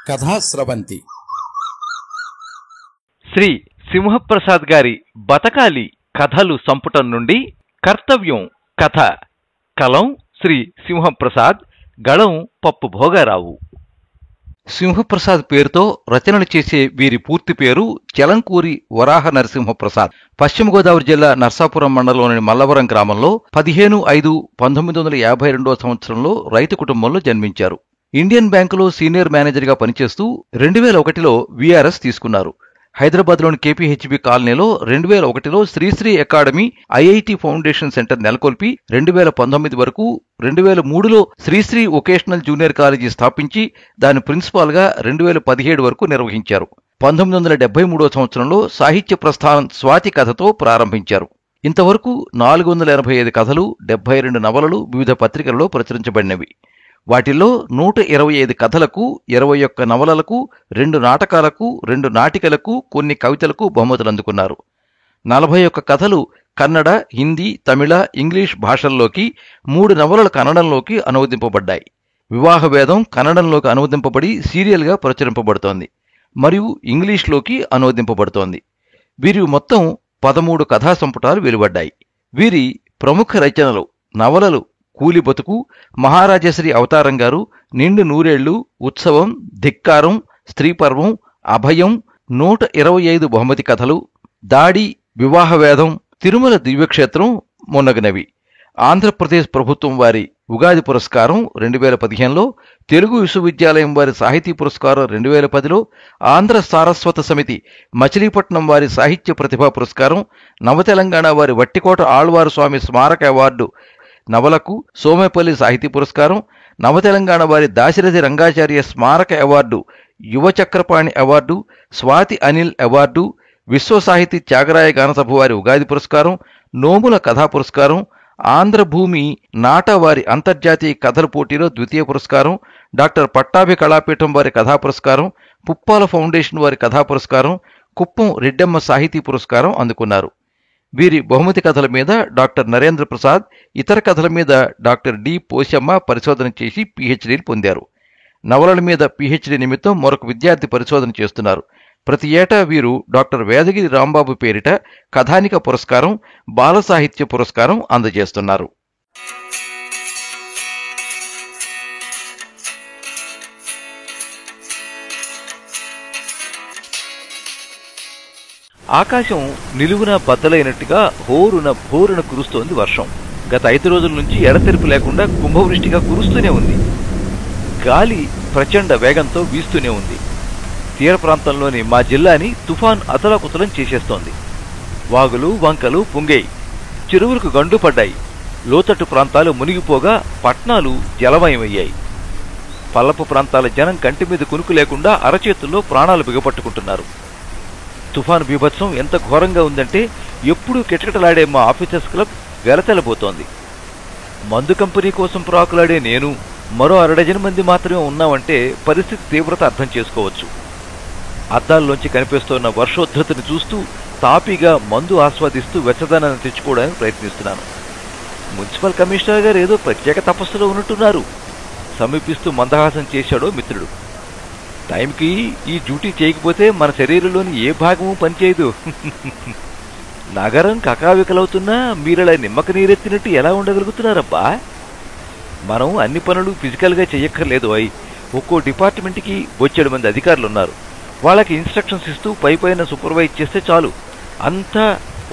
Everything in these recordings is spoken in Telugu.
కథాస్రవంతి శ్రీ సింహప్రసాద్ గారి బతకాలి కథలు సంపుటం నుండి కర్తవ్యం కథ. కలం శ్రీ సింహప్రసాద్, గళం పప్పు భోగారావు. సింహప్రసాద్ పేరుతో రచనలు చేసే వీరి పూర్తి పేరు చలంకూరి వరాహ నరసింహప్రసాద్. పశ్చిమ గోదావరి జిల్లా నర్సాపురం మండలంలోని మల్లవరం గ్రామంలో 15/5/1952 సంవత్సరంలో రైతు కుటుంబంలో జన్మించారు. ఇండియన్ బ్యాంకులో సీనియర్ మేనేజర్గా పనిచేస్తూ 2001లో వీఆర్ఎస్ తీసుకున్నారు. హైదరాబాద్లోని కేపీహెచ్బీ కాలనీలో 2001లో Sri Sri academy IIT foundation centre నెలకొల్పి 2019 వరకు 2003లో శ్రీశ్రీ వొకేషనల్ జూనియర్ కాలేజీ స్థాపించి దాని ప్రిన్సిపాల్గా 2017 వరకు నిర్వహించారు. 1973 సంవత్సరంలో సాహిత్య ప్రస్థానం స్వాతి కథతో ప్రారంభించారు. ఇంతవరకు 485 కథలు, 72 నవలలు వివిధ పత్రికలలో ప్రచురించబడినవి. వాటిల్లో 125 కథలకు, 21 నవలలకు, 2 నాటకాలకు, 2 నాటికలకు, కొన్ని కవితలకు బహుమతులు అందుకున్నారు. 41 కథలు కన్నడ, హిందీ, తమిళ, ఇంగ్లీష్ భాషల్లోకి, 3 నవలలు కన్నడంలోకి అనువదింపబడ్డాయి. వివాహవేదం కన్నడంలోకి అనువదింపబడి సీరియల్గా ప్రచురింపబడుతోంది మరియు ఇంగ్లీష్లోకి అనువదింపబడుతోంది. వీరి మొత్తం 13 కథా సంపుటాలు వెలువడ్డాయి. వీరి ప్రముఖ రచనలు నవలలు కూలి బతుకు, మహారాజశ్రీ అవతారం గారు, నిండు నూరేళ్లు, ఉత్సవం, ధిక్కారం, స్త్రీపర్వం, అభయం, 125 బహుమతి కథలు, దాడి, వివాహవేదం, తిరుమల దివ్యక్షేత్రం మొన్నగునవి. ఆంధ్రప్రదేశ్ ప్రభుత్వం వారి ఉగాది పురస్కారం 2015లో, తెలుగు విశ్వవిద్యాలయం వారి సాహితీ పురస్కారం 2010లో, ఆంధ్ర సారస్వత సమితి మచిలీపట్నం వారి సాహిత్య ప్రతిభా పురస్కారం, నవతెలంగాణ వారి వట్టికోట ఆళ్వారు స్వామి స్మారక అవార్డు నవలకు సోమేపల్లి సాహితీ పురస్కారం, నవతెలంగాణ వారి దాశరథి రంగాచార్య స్మారక అవార్డు, యువ చక్రపాణి అవార్డు, స్వాతి అనిల్ అవార్డు, విశ్వ సాహితీ త్యాగరాయ గానసభ వారి ఉగాది పురస్కారం, నోముల కథా పురస్కారం, ఆంధ్రభూమి నాట వారి అంతర్జాతీయ కథల పోటీలో ద్వితీయ పురస్కారం, డాక్టర్ పట్టాభి కళాపీఠం వారి కథా పురస్కారం, పుప్పాల ఫౌండేషన్ వారి కథా పురస్కారం, కుప్పం రెడ్డమ్మ సాహితీ పురస్కారం అందుకున్నారు. వీరి బహుమతి కథల మీద డాక్టర్ నరేంద్ర ప్రసాద్, ఇతర కథల మీద డాక్టర్ డి పోశమ్మ పరిశోధన చేసి పీహెచ్డీని పొందారు. నవలల మీద పీహెచ్డీ నిమిత్తం మరొక విద్యార్థి పరిశోధన చేస్తున్నారు. ప్రతి ఏటా వీరు డాక్టర్ వేదగిరి రాంబాబు పేరిట కథానిక పురస్కారం, బాల సాహిత్య పురస్కారం అందజేస్తున్నారు. ఆకాశం నిలువున బద్దలైనట్టుగా హోరున కురుస్తోంది వర్షం. గత 5 రోజుల నుంచి ఎడతెరిపి లేకుండా కుంభవృష్టిగా కురుస్తూనే ఉంది. గాలి ప్రచండ వేగంతో వీస్తూనే ఉంది. తీర ప్రాంతంలోని మా జిల్లాని తుఫాన్ అతలాకుతలం చేసేస్తోంది. వాగులు వంకలు పొంగాయి, చెరువులకు గండు పడ్డాయి. లోతట్టు ప్రాంతాలు మునిగిపోగా పట్నాలు జలమయమయ్యాయి. పల్లపు ప్రాంతాల జనం కంటి మీద కునుకు లేకుండా అరచేతుల్లో ప్రాణాలు బిగపట్టుకుంటున్నారు. తుఫాను బీభత్సం ఎంత ఘోరంగా ఉందంటే ఎప్పుడూ కిటకిటలాడే మా ఆఫీసర్స్ క్లబ్ వెలతెలబోతోంది. మందు కంపెనీ కోసం ప్రాకులాడే నేను, మరో 6 డజన్ మంది మాత్రమే ఉన్నామంటే పరిస్థితి తీవ్రత అర్థం చేసుకోవచ్చు. అద్దాల్లోంచి కనిపిస్తున్న వర్షోద్ధతిని చూస్తూ తాపీగా మందు ఆస్వాదిస్తూ వెచ్చదనాన్ని తెచ్చుకోవడానికి ప్రయత్నిస్తున్నాను. మున్సిపల్ కమిషనర్ గారు ఏదో ప్రత్యేక తపస్సులో ఉన్నట్టున్నారు. సమీపిస్తూ మందహాసం చేశాడో మిత్రుడు. టైంకి ఈ డ్యూటీ చేయకపోతే మన శరీరంలోని ఏ భాగము పనిచేయదు. నగరం కకావికలవుతున్నా మీరలా నిమ్మక నీరెత్తినట్టు ఎలా ఉండగలుగుతున్నారబ్బా? మనం అన్ని పనులు ఫిజికల్గా చెయ్యక్కర్లేదు. ఒక్కో డిపార్ట్మెంట్కి 7 మంది అధికారులు ఉన్నారు. వాళ్ళకి ఇన్స్ట్రక్షన్స్ ఇస్తూ పైపైన సూపర్వైజ్ చేస్తే చాలు, అంతా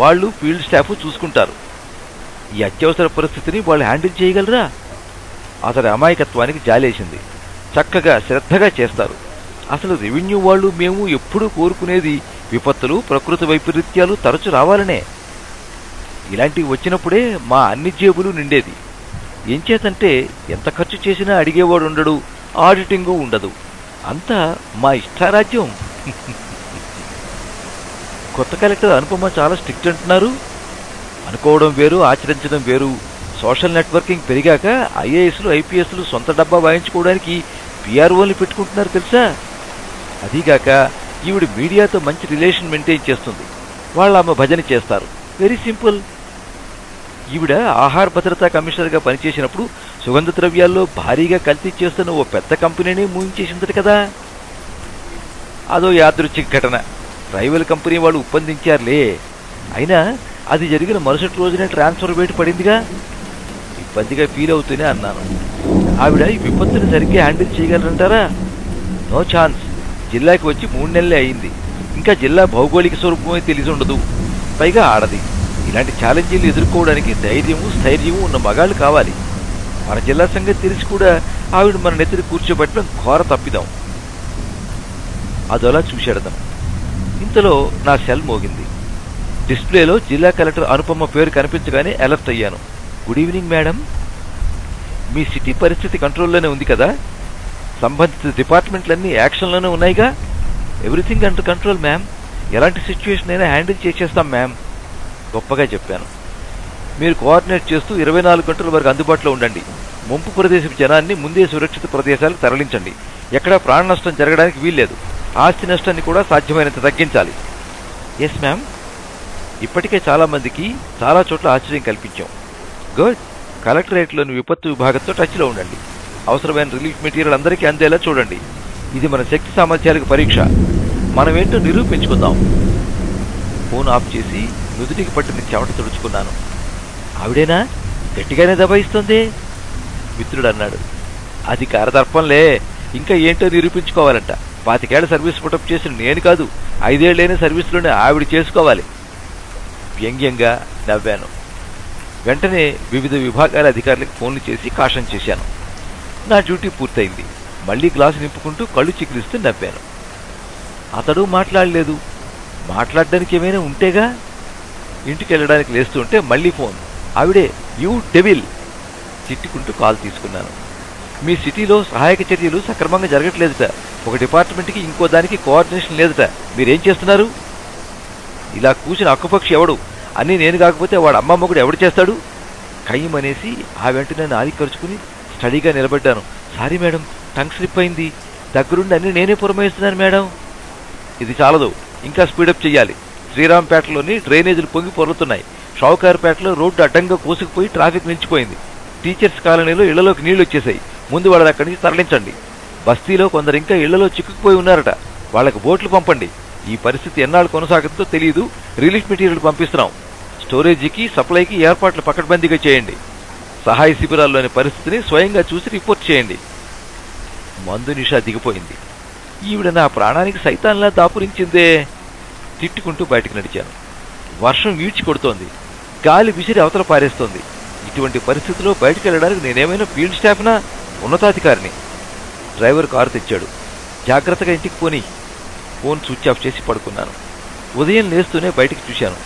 వాళ్ళు ఫీల్డ్ స్టాఫ్ చూసుకుంటారు. ఈ అత్యవసర పరిస్థితిని వాళ్ళు హ్యాండిల్ చేయగలరా? అతని అమాయకత్వానికి జాలేసింది. చక్కగా శ్రద్ధగా చేస్తారు. అసలు రెవెన్యూ వాళ్ళు మేము ఎప్పుడూ కోరుకునేది విపత్తులు, ప్రకృతి వైపరీత్యాలు తరచు రావాలనే. ఇలాంటివి వచ్చినప్పుడే మా అన్ని జేబులు నిండేది. ఎంచేతంటే ఎంత ఖర్చు చేసినా అడిగేవాడు ఉండడు, ఆడిటింగు ఉండదు. అంతా మా ఇష్టారాజ్యం. కొత్త కలెక్టర్ అనుపమ చాలా స్ట్రిక్ట్ అంటున్నారు. అనుకోవడం వేరు, ఆచరించడం వేరు. సోషల్ నెట్వర్కింగ్ పెరిగాక ఐఏఎస్లు, ఐపీఎస్లు సొంత డబ్బా వాయించుకోవడానికి పిఆర్ఓల్ని పెట్టుకుంటున్నారు తెలుసా? అదీగాక ఈవిడ మీడియాతో మంచి రిలేషన్ మెయింటైన్ చేస్తుంది. వాళ్ళ ఆమె భజన చేస్తారు. Very simple. ఈవిడ ఆహార భద్రతా కమిషనర్గా పనిచేసినప్పుడు సుగంధ ద్రవ్యాల్లో భారీగా కల్తీ చేస్తున్న ఓ పెద్ద కంపెనీని మూయించేసిందట కదా. అదో యాదృచ్ఛిక ఘటన. రైవల్ కంపెనీ వాళ్ళు ఒప్పందించారులే. అయినా అది జరిగిన మరుసటి రోజునే ట్రాన్స్ఫర్ వేటు పడిందిగా. ఇబ్బందిగా ఫీల్ అవుతూనే అన్నాను. ఆవిడ ఈ విపత్తుని సరిగ్గా హ్యాండిల్ చేయగలరంటారా? No chance. జిల్లాకి వచ్చి 3 నెలలే అయింది. ఇంకా జిల్లా భౌగోళిక స్వరూపమే తెలిసి ఉండదు. పైగా ఆడది. ఇలాంటి ఛాలెంజీలు ఎదుర్కోవడానికి ధైర్యము స్థైర్యము ఉన్న మగాళ్ళు కావాలి. మన జిల్లా సంగతి తెలిసి కూడా ఆవిడ మన నెత్తిని కూర్చోబెట్టడం ఘోర తప్పిదాం. అదోలా చూశాడదాం. ఇంతలో నా సెల్ మోగింది. డిస్ప్లేలో జిల్లా కలెక్టర్ అనుపమ పేరు కనిపించగానే అలర్ట్ అయ్యాను. Good evening madam. మీ సిటీ పరిస్థితి కంట్రోల్లోనే ఉంది కదా? సంబంధిత డిపార్ట్మెంట్లన్నీ యాక్షన్లోనే ఉన్నాయిగా? Everything under control ma'am. ఎలాంటి సిచ్యువేషన్ అయినా హ్యాండిల్ చేసేస్తాం మ్యామ్. గొప్పగా చెప్పాను. మీరు కోఆర్డినేట్ చేస్తూ 24 గంటల వరకు అందుబాటులో ఉండండి. ముంపు ప్రదేశపు జనాన్ని ముందే సురక్షిత ప్రదేశాలకు తరలించండి. ఎక్కడా ప్రాణ నష్టం జరగడానికి వీల్లేదు. ఆస్తి నష్టాన్ని కూడా సాధ్యమైనంత తగ్గించాలి. Yes ma'am. ఇప్పటికే చాలా మందికి చాలా చోట్ల ఆశ్చర్యం కల్పించాం. గుడ్. కలెక్టరేట్లోని విపత్తు విభాగంతో టచ్లో ఉండండి. అవసరమైన రిలీఫ్ మెటీరియల్ అందరికీ అందేలా చూడండి. ఇది మన శక్తి సామర్థ్యాలకు పరీక్ష. మనమేంటో నిరూపించుకుందాం. ఫోన్ ఆఫ్ చేసి నుదుటికి పట్టిన చెమట తుడుచుకున్నాను. ఆవిడేనా? గట్టిగానే దబాయిస్తుంది మిత్రుడు అన్నాడు. అది కారదర్పంలే. ఇంకా ఏంటో నిరూపించుకోవాలంట. 25 ఏళ్ల సర్వీస్ పుటప్ చేసిన నేను కాదు, 5 ఏళ్లైన సర్వీస్లోనే ఆవిడ చేసుకోవాలి. వ్యంగ్యంగా నవ్వాను. వెంటనే వివిధ విభాగాల అధికారులకు ఫోన్లు చేసి కాషన్ చేశాను. నా డ్యూటీ పూర్తయింది. మళ్లీ గ్లాసు నింపుకుంటూ కళ్ళు చికిలిస్తూ నవ్వాను. అతడు మాట్లాడలేదు. మాట్లాడడానికి ఏమైనా ఉంటేగా. ఇంటికి వెళ్ళడానికి లేస్తుంటే మళ్లీ ఫోన్. ఆవిడే. You devil. తిట్టుకుంటూ కాల్ తీసుకున్నాను. మీ సిటీలో సహాయక చర్యలు సక్రమంగా జరగట్లేదుట. ఒక డిపార్ట్మెంట్కి ఇంకో దానికి కోఆర్డినేషన్ లేదుట. మీరేం చేస్తున్నారు? ఇలా కూసిన అక్కుపక్షి ఎవడు? అన్నీ నేను కాకపోతే వాడు అమ్మమ్మ కూడా ఎవడు చేస్తాడు? కయ్యమనేసి ఆ వెంటనే నాలి ఖర్చుకుని స్టడీగా నిలబడ్డాను. సారీ మేడం, టంగ్ స్లిప్ అయింది. దగ్గరుండి అన్నీ నేనే పురమాయిస్తున్నాను మేడం. ఇది చాలదు, ఇంకా స్పీడప్ చెయ్యాలి. శ్రీరాంపేటలోని డ్రైనేజీలు పొంగి పొర్లుతున్నాయి. షావుకారుపేటలో రోడ్డు అడ్డంగా కోసుకుపోయి ట్రాఫిక్ నిలిచిపోయింది. టీచర్స్ కాలనీలో ఇళ్లలోకి నీళ్లు వచ్చేసాయి. ముందు వాళ్ళని అక్కడి నుంచి తరలించండి. బస్తీలో కొందరు ఇంకా ఇళ్లలో చిక్కుకుపోయి ఉన్నారట. వాళ్లకు బోట్లు పంపండి. ఈ పరిస్థితి ఎన్నాళ్ళు కొనసాగుతుందో తెలియదు. రిలీఫ్ మెటీరియల్ పంపిస్తున్నాం. స్టోరేజీకి సప్లైకి ఏర్పాట్లు పకడ్బందీగా చేయండి. సహాయ శిబిరాల్లోని పరిస్థితిని స్వయంగా చూసి రిపోర్ట్ చేయండి. మందు నిషా దిగిపోయింది. ఈవిడ నా ప్రాణానికి సైతాన్లా దాపురించిందే. తిట్టుకుంటూ బయటకు నడిచాను. వర్షం ఈడ్చి కొడుతోంది. గాలి విసిరి అవతల పారేస్తోంది. ఇటువంటి పరిస్థితిలో బయటకు వెళ్ళడానికి నేనేమైనా ఫీల్డ్ స్టాఫ్నా, ఉన్నతాధికారిని? డ్రైవర్ కారు తెచ్చాడు. జాగ్రత్తగా ఇంటికి పోని. ఫోన్ స్విచ్ ఆఫ్ చేసి పడుకున్నాను. ఉదయం లేస్తూనే బయటికి చూశాను.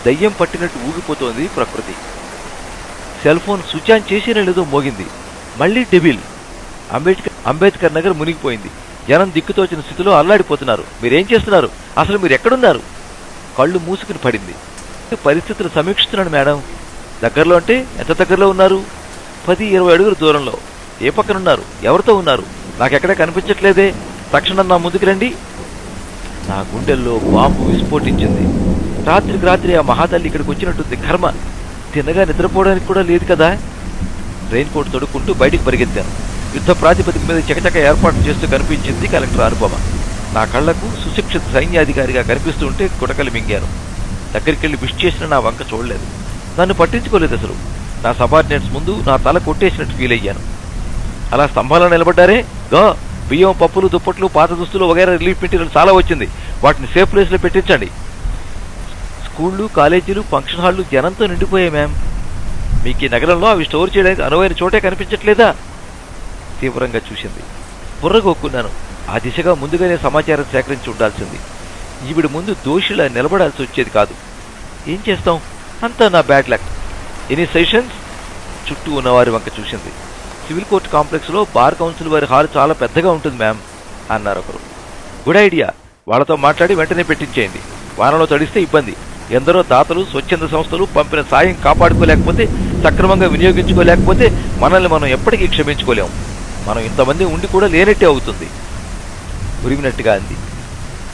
దయ్యం పట్టినట్టు ఊగిపోతోంది ప్రకృతి. సెల్ ఫోన్ స్విచ్ ఆన్ చేసినా లేదో మోగింది. మళ్లీ డెబిల్. అంబేద్కర్ నగర్ మునిగిపోయింది. జనం దిక్కుతోచిన స్థితిలో అల్లాడిపోతున్నారు. మీరేం చేస్తున్నారు? అసలు మీరు ఎక్కడున్నారు? కళ్ళు మూసుకుని పడింది. పరిస్థితులు సమీక్షిస్తున్నాను మేడం. దగ్గరలో అంటే ఎంత దగ్గరలో ఉన్నారు? 10-20 అడుగుల దూరంలో. ఏ పక్కనున్నారు? ఎవరితో ఉన్నారు? నాకెక్కడా కనిపించట్లేదే. తక్షణం నా ముందుకు రండి. నా గుండెల్లో బాంబు విస్ఫోటించింది. రాత్రికి రాత్రి ఆ మహాతల్లి ఇక్కడికి వచ్చినట్టుంది. కర్మ. తిన్నగా నిద్రపోవడానికి కూడా లేదు కదా. రెయిన్ కోట్ తొడుక్కుంటూ బయటికి పరిగెత్తాను. యుద్ధ ప్రాతిపదిక మీద చకచక ఏర్పాటు చేస్తూ కనిపించింది కలెక్టర్ అనుపమ. నా కళ్లకు సుశిక్షిత సైన్యాధికారిగా కనిపిస్తూ ఉంటే గుటకలు మింగాను. దగ్గరికెళ్లి విష్ చేసిన నా వంక చూడలేదు. నన్ను పట్టించుకోలేదు అసలు. నా సబార్డినేట్స్ ముందు నా తల కొట్టేసినట్టు ఫీల్ అయ్యాను. అలా స్తంభాల్లో నిలబడ్డారే. గా బియ్యం, పప్పులు, దుప్పట్లు, పాత దుస్తులు వగైరా రిలీఫ్ మెటీరియల్ చాలా వచ్చింది. వాటిని సేఫ్ ప్లేస్లో పెట్టించండి. స్కూళ్లు, కాలేజీలు, ఫంక్షన్ హాళ్లు జనంతో నిండిపోయాయి మ్యామ్. మీకు ఈ నగరంలో అవి స్టోర్ చేయడానికి అనువైన చోటే కనిపించట్లేదా? తీవ్రంగా చూసింది. బుర్రగొక్కున్నాను. ఆ దిశగా ముందుగానే సమాచారం సేకరించి ఉండాల్సింది. ఈవిడ ముందు దోషిలా నిలబడాల్సి వచ్చేది కాదు. ఏం చేస్తాం, అంతా నా బ్యాడ్ లక్. Any sessions? చుట్టూ ఉన్నవారి వంక చూసింది. సివిల్ కోర్టు కాంప్లెక్స్లో బార్ కౌన్సిల్ వారి హాల్ చాలా పెద్దగా ఉంటుంది మ్యామ్ అన్నారు ఒకరు. Good idea. వాళ్లతో మాట్లాడి వెంటనే పెట్టించేయండి. వారంలో తడిస్తే ఇబ్బంది. ఎందరో దాతలు, స్వచ్ఛంద సంస్థలు పంపిన సాయం కాపాడుకోలేకపోతే, సక్రమంగా వినియోగించుకోలేకపోతే మనల్ని మనం ఎప్పటికీ క్షమించుకోలేము. మనం ఇంతమంది ఉండి కూడా లేనట్టే అవుతుంది. ఉరిమినట్టుగా అంది.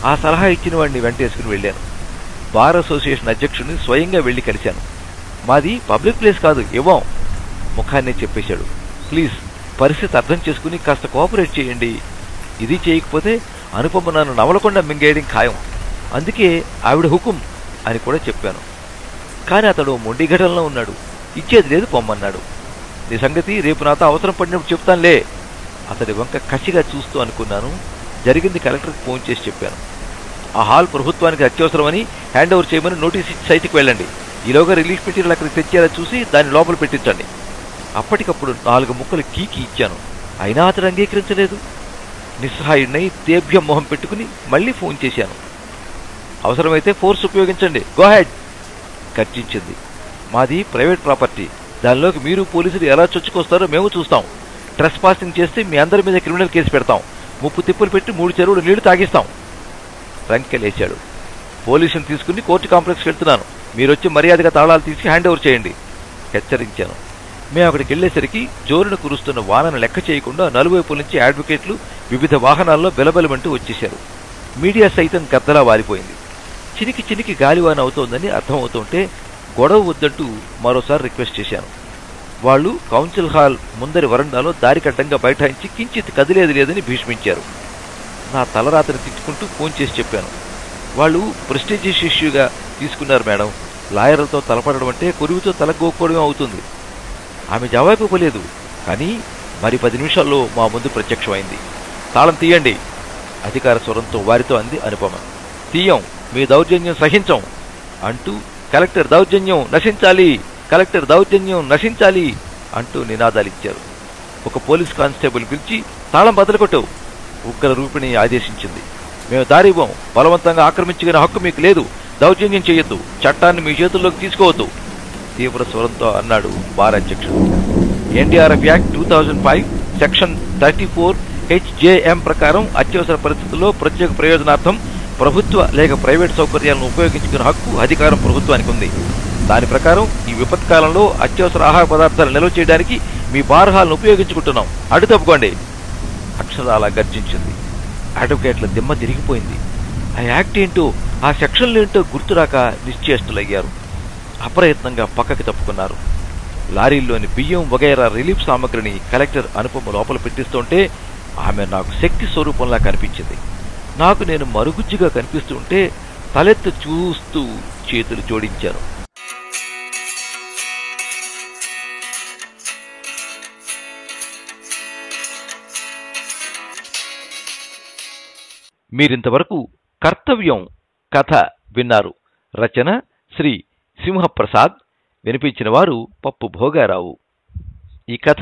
ఆ సలహా ఇచ్చిన వాడిని వెంటేసుకుని వెళ్ళాను. బార్ అసోసియేషన్ అధ్యక్షుడిని స్వయంగా వెళ్లి కలిశాను. మాది పబ్లిక్ ప్లేస్ కాదు, ఇవ్వం. ముఖాన్నే చెప్పేశాడు. ప్లీజ్ పరిస్థితి అర్థం చేసుకుని కాస్త కోఆపరేట్ చేయండి. ఇది చేయకపోతే అనుపమ నన్ను నవలకుండా మింగేయడం ఖాయం. అందుకే ఆవిడ హుకుం అని కూడా చెప్పాను. కానీ అతడు మొండి ఘటనలో ఉన్నాడు. ఇచ్చేది లేదు, పొమ్మన్నాడు. నీ సంగతి రేపు నాతో అవసరం పడినప్పుడు చెప్తానులే. అతడి వంక కసిగా చూస్తూ అనుకున్నాను. జరిగింది కలెక్టర్కి ఫోన్ చేసి చెప్పాను. ఆ హాల్ ప్రభుత్వానికి అత్యవసరమని హ్యాండ్ ఓవర్ చేయమని నోటీస్ ఇచ్చి సైట్కి వెళ్ళండి. ఈలోగా రిలీఫ్ మెటీరియల్ అక్కడికి తెచ్చేలా చూసి దాన్ని లోపల పెట్టించండి. అప్పటికప్పుడు 4 ముక్కలు కీకి ఇచ్చాను. అయినా అతడు అంగీకరించలేదు. నిస్సహాయుడినై తేభ్యం మొహం పెట్టుకుని మళ్లీ ఫోన్ చేశాను. అవసరమైతే ఫోర్స్ ఉపయోగించండి, గో హెడ్ గర్జించింది. మాది ప్రైవేట్ ప్రాపర్టీ, దానిలోకి మీరు పోలీసులు ఎలా చొచ్చుకొస్తారో మేము చూస్తాం. ట్రెస్ పాసింగ్ చేస్తే మీ అందరి మీద క్రిమినల్ కేసు పెడతాం. ముప్పు తిప్పులు పెట్టి 3 చెరువులు నీళ్లు తాగిస్తాం. రంకెలేశాడు. పోలీసుని తీసుకుని కోర్టు కాంప్లెక్స్కి వెళ్తున్నాను. మీరొచ్చి మర్యాదగా తాళాలు తీసి హ్యాండ్ ఓవర్ చేయండి హెచ్చరించాను. మేము అక్కడికి వెళ్లేసరికి జోరున కురుస్తున్న వానను లెక్క చేయకుండా నలువైపుల నుంచి అడ్వకేట్లు వివిధ వాహనాల్లో బెలబెలమంటూ వచ్చేశారు. మీడియా సైతం గద్దలా వారిపోయింది. చినికి చినికి గాలివాన అవుతోందని అర్థమవుతుంటే గొడవ వద్దంటూ మరోసారి రిక్వెస్ట్ చేశాను. వాళ్లు కౌన్సిల్ హాల్ ముందరి వరండాలో దారికడ్డంగా బైఠాయించి కించిత్ కదిలేది లేదని భీష్మించారు. నా తలరాతని తిట్టుకుంటూ ఫోన్ చేసి చెప్పాను. వాళ్ళు ప్రెస్టీజియస్ ఇష్యూగా తీసుకున్నారు మేడం. లాయర్లతో తలపడడం అంటే కొరువుతో తలగోక్కోవడం అవుతుంది. ఆమె జవాబు ఇవ్వలేదు. కానీ మరి 10 నిమిషాల్లో మా ముందు ప్రత్యక్షమైంది. తాళం తీయండి అధికార స్వరంతో వారితో అంది అనుపమ. తీయం, మీ దౌర్జన్యం సహించం అంటూ కలెక్టర్ దౌర్జన్యం నశించాలి, కలెక్టర్ దౌర్జన్యం నశించాలి అంటూ నినాదాలిచ్చారు. ఒక పోలీస్ కానిస్టేబుల్ పిలిచి తాళం బదలుకొట్టవు ఉగ్ర రూపిణి ఆదేశించింది. మేము దారివ్వం, బలవంతంగా ఆక్రమించుకునే హక్కు మీకు లేదు, దౌర్జన్యం చేయొద్దు, చట్టాన్ని మీ చేతుల్లోకి తీసుకోవద్దు తీవ్ర స్వరంతో అన్నాడు బార్ అధ్యక్షుడు. ఎన్డీఆర్ఎఫ్ యాక్ట్ 2005 సెక్షన్ 34 HJM ప్రకారం అత్యవసర పరిస్థితుల్లో ప్రత్యేక ప్రయోజనార్థం ప్రభుత్వ లేక ప్రైవేట్ సౌకర్యాలను ఉపయోగించుకునే హక్కు అధికారం ప్రభుత్వానికి ఉంది. దాని ప్రకారం ఈ విపత్కాలంలో అత్యవసర ఆహార పదార్థాలు నిల్వ చేయడానికి మీ బార్ హాల్ను ఉపయోగించుకుంటున్నాం, అడ్డు తప్పుకోండి అక్షరాలా గర్జించింది. అడ్వకేట్ల దిమ్మ తిరిగిపోయింది. ఆ యాక్ట్ ఏంటో, ఆ సెక్షన్లేంటో గుర్తురాక నిశ్చేష్టులయ్యారు. అప్రయత్నంగా పక్కకి తప్పుకున్నారు. లారీల్లోని బియ్యం వగైరా రిలీఫ్ సామగ్రిని కలెక్టర్ అనుపమ లోపల పెట్టిస్తుంటే ఆమె నాకు శక్తి స్వరూపంలా కనిపించింది. నాకు నేను మరుగుజ్జుగా కనిపిస్తుంటే తలెత్తు చూస్తూ చేతులు జోడించాను. మీరింతవరకు కర్తవ్యం కథ విన్నారు. రచన శ్రీ సింహప్రసాద్. వినిపించిన వారు పప్పు భోగారావు. ఈ కథ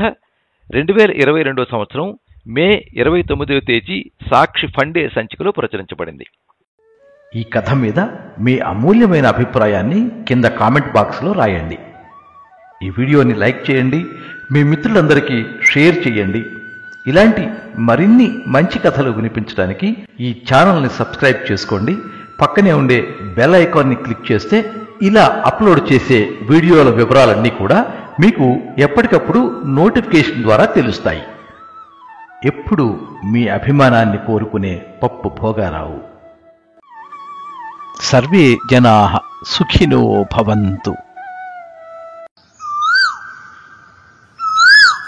2022 సంవత్సరం మే 29వ తేదీ సాక్షి ఫండే సంచికలో ప్రచురించబడింది. ఈ కథ మీద మీ అమూల్యమైన అభిప్రాయాన్ని కింద కామెంట్ బాక్స్లో రాయండి. ఈ వీడియోని లైక్ చేయండి, మీ మిత్రులందరికీ షేర్ చేయండి. ఇలాంటి మరిన్ని మంచి కథలు వినిపించడానికి ఈ ఛానల్ని సబ్స్క్రైబ్ చేసుకోండి. పక్కనే ఉండే బెల్ ఐకాన్ని క్లిక్ చేస్తే ఇలా అప్లోడ్ చేసే వీడియోల వివరాలన్నీ కూడా మీకు ఎప్పటికప్పుడు నోటిఫికేషన్ ద్వారా తెలుస్తాయి. ఎప్పుడు మీ అభిమానాన్ని కోరుకునే పప్పు భోగారావు. సర్వే జనాః సుఖినో భవంతు.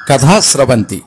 కథా స్రవంతి